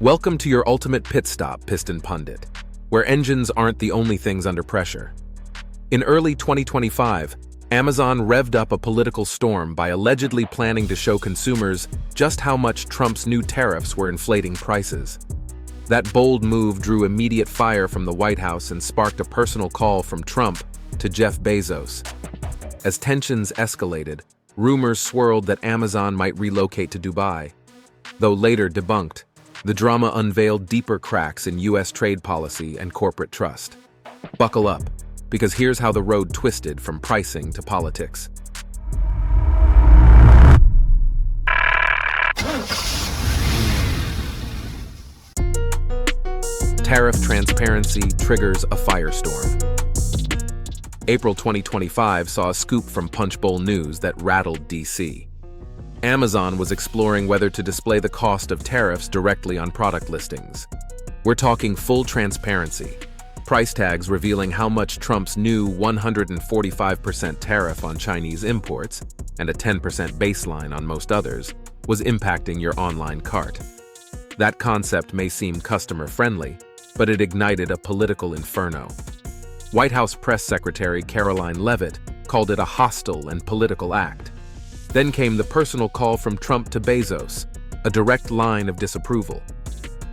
Welcome to your ultimate pit stop, Piston Pundit, where engines aren't the only things under pressure. In early 2025, Amazon revved up a political storm by allegedly planning to show consumers just how much Trump's new tariffs were inflating prices. That bold move drew immediate fire from the White House and sparked a personal call from Trump to Jeff Bezos. As tensions escalated, rumors swirled that Amazon might relocate to Dubai. Though later debunked, the drama unveiled deeper cracks in U.S. trade policy and corporate trust. Buckle up, because here's how the road twisted from pricing to politics. Tariff transparency triggers a firestorm. April 2025 saw a scoop from Punchbowl News that rattled DC. Amazon was exploring whether to display the cost of tariffs directly on product listings. We're talking full transparency. Price tags revealing how much Trump's new 145% tariff on Chinese imports and a 10% baseline on most others was impacting your online cart. That concept may seem customer-friendly, but it ignited a political inferno. White House Press Secretary Caroline Leavitt called it a hostile and political act. Then came the personal call from Trump to Bezos, a direct line of disapproval.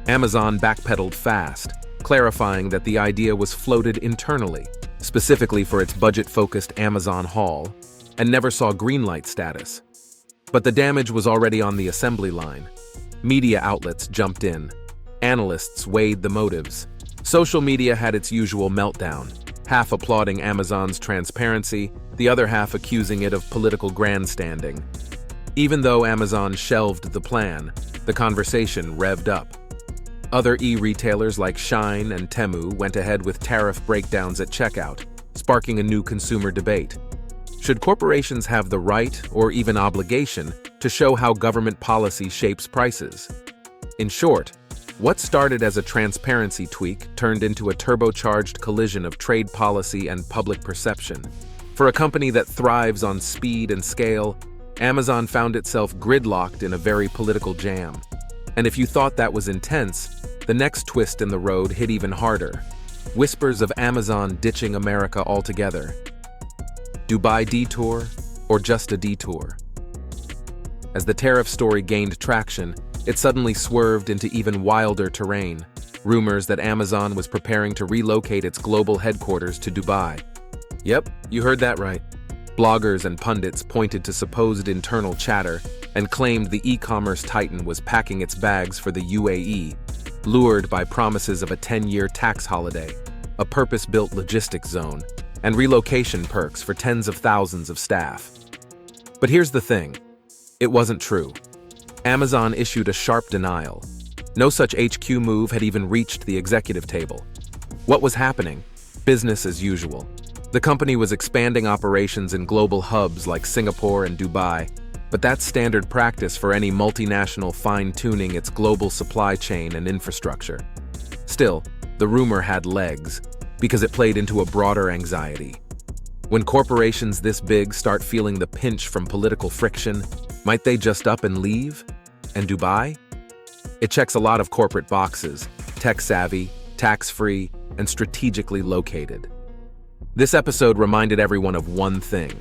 Amazon backpedaled fast, clarifying that the idea was floated internally, specifically for its budget-focused Amazon haul, and never saw greenlight status. But the damage was already on the assembly line. Media outlets jumped in. Analysts weighed the motives. Social media had its usual meltdown, half applauding Amazon's transparency, the other half accusing it of political grandstanding. Even though Amazon shelved the plan, the conversation revved up. Other e-retailers like Shine and Temu went ahead with tariff breakdowns at checkout, sparking a new consumer debate. Should corporations have the right or even obligation to show how government policy shapes prices? In short, what started as a transparency tweak turned into a turbocharged collision of trade policy and public perception. For a company that thrives on speed and scale, Amazon found itself gridlocked in a very political jam. And if you thought that was intense, the next twist in the road hit even harder. Whispers of Amazon ditching America altogether. Dubai Detour, or just a detour? As the tariff story gained traction, it suddenly swerved into even wilder terrain. Rumors that Amazon was preparing to relocate its global headquarters to Dubai. Yep, you heard that right. Bloggers and pundits pointed to supposed internal chatter and claimed the e-commerce titan was packing its bags for the UAE, lured by promises of a 10-year tax holiday, a purpose-built logistics zone, and relocation perks for tens of thousands of staff. But here's the thing. It wasn't true. Amazon issued a sharp denial. No such HQ move had even reached the executive table. What was happening? Business as usual. The company was expanding operations in global hubs like Singapore and Dubai, but that's standard practice for any multinational fine-tuning its global supply chain and infrastructure. Still, the rumor had legs, because it played into a broader anxiety. When corporations this big start feeling the pinch from political friction, might they just up and leave? And Dubai? It checks a lot of corporate boxes: tech-savvy, tax-free, and strategically located. This episode reminded everyone of one thing.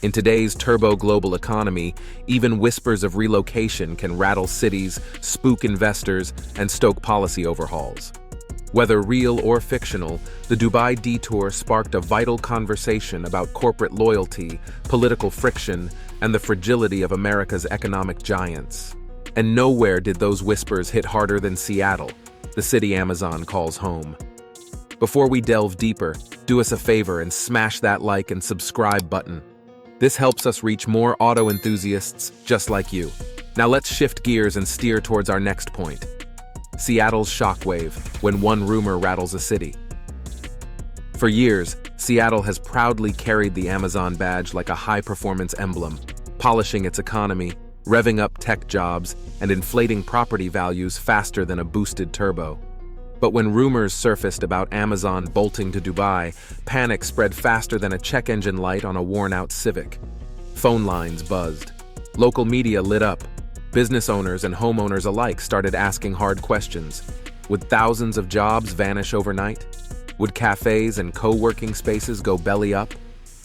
In today's turbo-global economy, even whispers of relocation can rattle cities, spook investors, and stoke policy overhauls. Whether real or fictional, the Dubai detour sparked a vital conversation about corporate loyalty, political friction, and the fragility of America's economic giants. And nowhere did those whispers hit harder than Seattle, the city Amazon calls home. Before we delve deeper, do us a favor and smash that like and subscribe button. This helps us reach more auto enthusiasts just like you. Now let's shift gears and steer towards our next point. Seattle's Shockwave, when one rumor rattles a city. For years, Seattle has proudly carried the Amazon badge like a high-performance emblem, polishing its economy, revving up tech jobs, and inflating property values faster than a boosted turbo. But when rumors surfaced about Amazon bolting to Dubai, panic spread faster than a check engine light on a worn-out Civic. Phone lines buzzed. Local media lit up. Business owners and homeowners alike started asking hard questions. Would thousands of jobs vanish overnight? Would cafes and co-working spaces go belly up?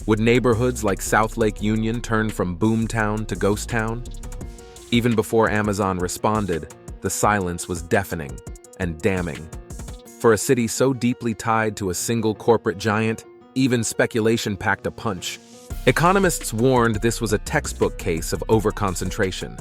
Would neighborhoods like South Lake Union turn from boomtown to ghost town? Even before Amazon responded, the silence was deafening and damning. For a city so deeply tied to a single corporate giant, even speculation packed a punch. Economists warned this was a textbook case of overconcentration.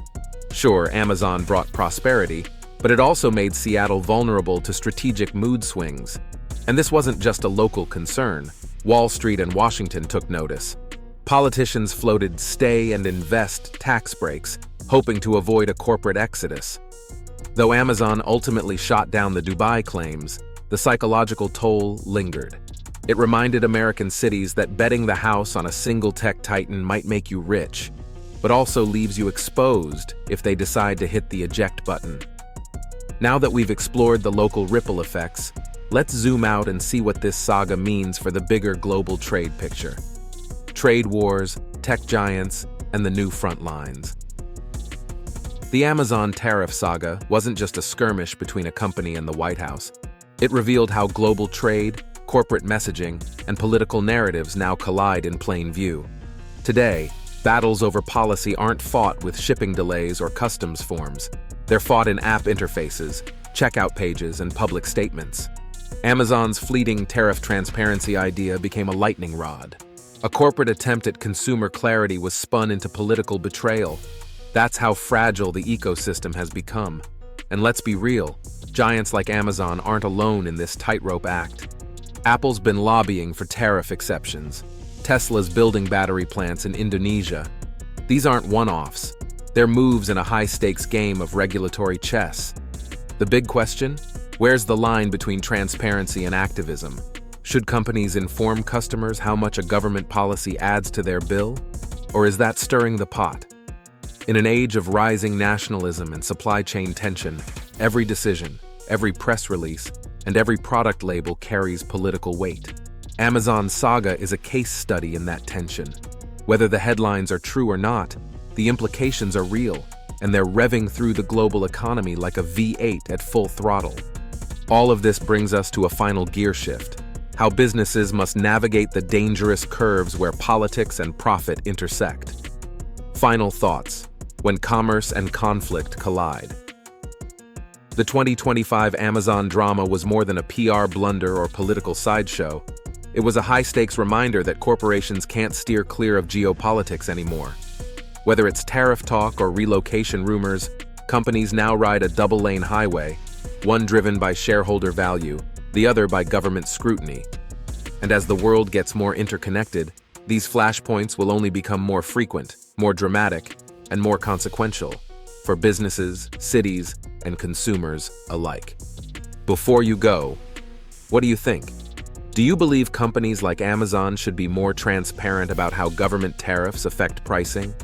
Sure, Amazon brought prosperity, but it also made Seattle vulnerable to strategic mood swings. And this wasn't just a local concern. Wall Street and Washington took notice. Politicians floated stay and invest tax breaks, hoping to avoid a corporate exodus. Though Amazon ultimately shot down the Dubai claims, the psychological toll lingered. It reminded American cities that betting the house on a single tech titan might make you rich, but also leaves you exposed if they decide to hit the eject button. Now that we've explored the local ripple effects, let's zoom out and see what this saga means for the bigger global trade picture. Trade wars, tech giants, and the new front lines. The Amazon tariff saga wasn't just a skirmish between a company and the White House. It revealed how global trade, corporate messaging, and political narratives now collide in plain view. Today, battles over policy aren't fought with shipping delays or customs forms. They're fought in app interfaces, checkout pages, and public statements. Amazon's fleeting tariff transparency idea became a lightning rod. A corporate attempt at consumer clarity was spun into political betrayal. That's how fragile the ecosystem has become. And let's be real, giants like Amazon aren't alone in this tightrope act. Apple's been lobbying for tariff exceptions. Tesla's building battery plants in Indonesia. These aren't one-offs. They're moves in a high-stakes game of regulatory chess. The big question? Where's the line between transparency and activism? Should companies inform customers how much a government policy adds to their bill? Or is that stirring the pot? In an age of rising nationalism and supply chain tension, every decision, every press release, and every product label carries political weight. Amazon's saga is a case study in that tension. Whether the headlines are true or not, the implications are real, and they're revving through the global economy like a V8 at full throttle. All of this brings us to a final gear shift: how businesses must navigate the dangerous curves where politics and profit intersect. Final thoughts: when commerce and conflict collide. The 2025 Amazon drama was more than a PR blunder or political sideshow. It was a high-stakes reminder that corporations can't steer clear of geopolitics anymore. Whether it's tariff talk or relocation rumors, companies now ride a double-lane highway, one driven by shareholder value, the other by government scrutiny. And as the world gets more interconnected, these flashpoints will only become more frequent, more dramatic, and more consequential for businesses, cities, and consumers alike. Before you go, what do you think? Do you believe companies like Amazon should be more transparent about how government tariffs affect pricing?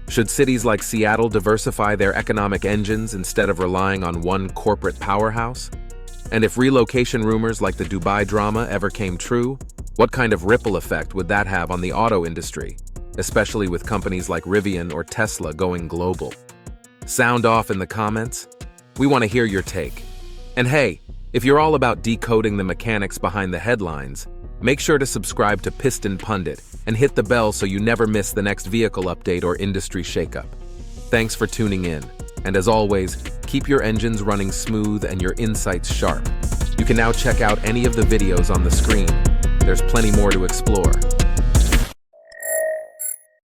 Should cities like Seattle diversify their economic engines instead of relying on one corporate powerhouse? And if relocation rumors like the Dubai drama ever came true, what kind of ripple effect would that have on the auto industry, especially with companies like Rivian or Tesla going global? Sound off in the comments. We want to hear your take. And hey, if you're all about decoding the mechanics behind the headlines, make sure to subscribe to Piston Pundit and hit the bell so you never miss the next vehicle update or industry shakeup. Thanks for tuning in, and as always, keep your engines running smooth and your insights sharp. You can now check out any of the videos on the screen. There's plenty more to explore.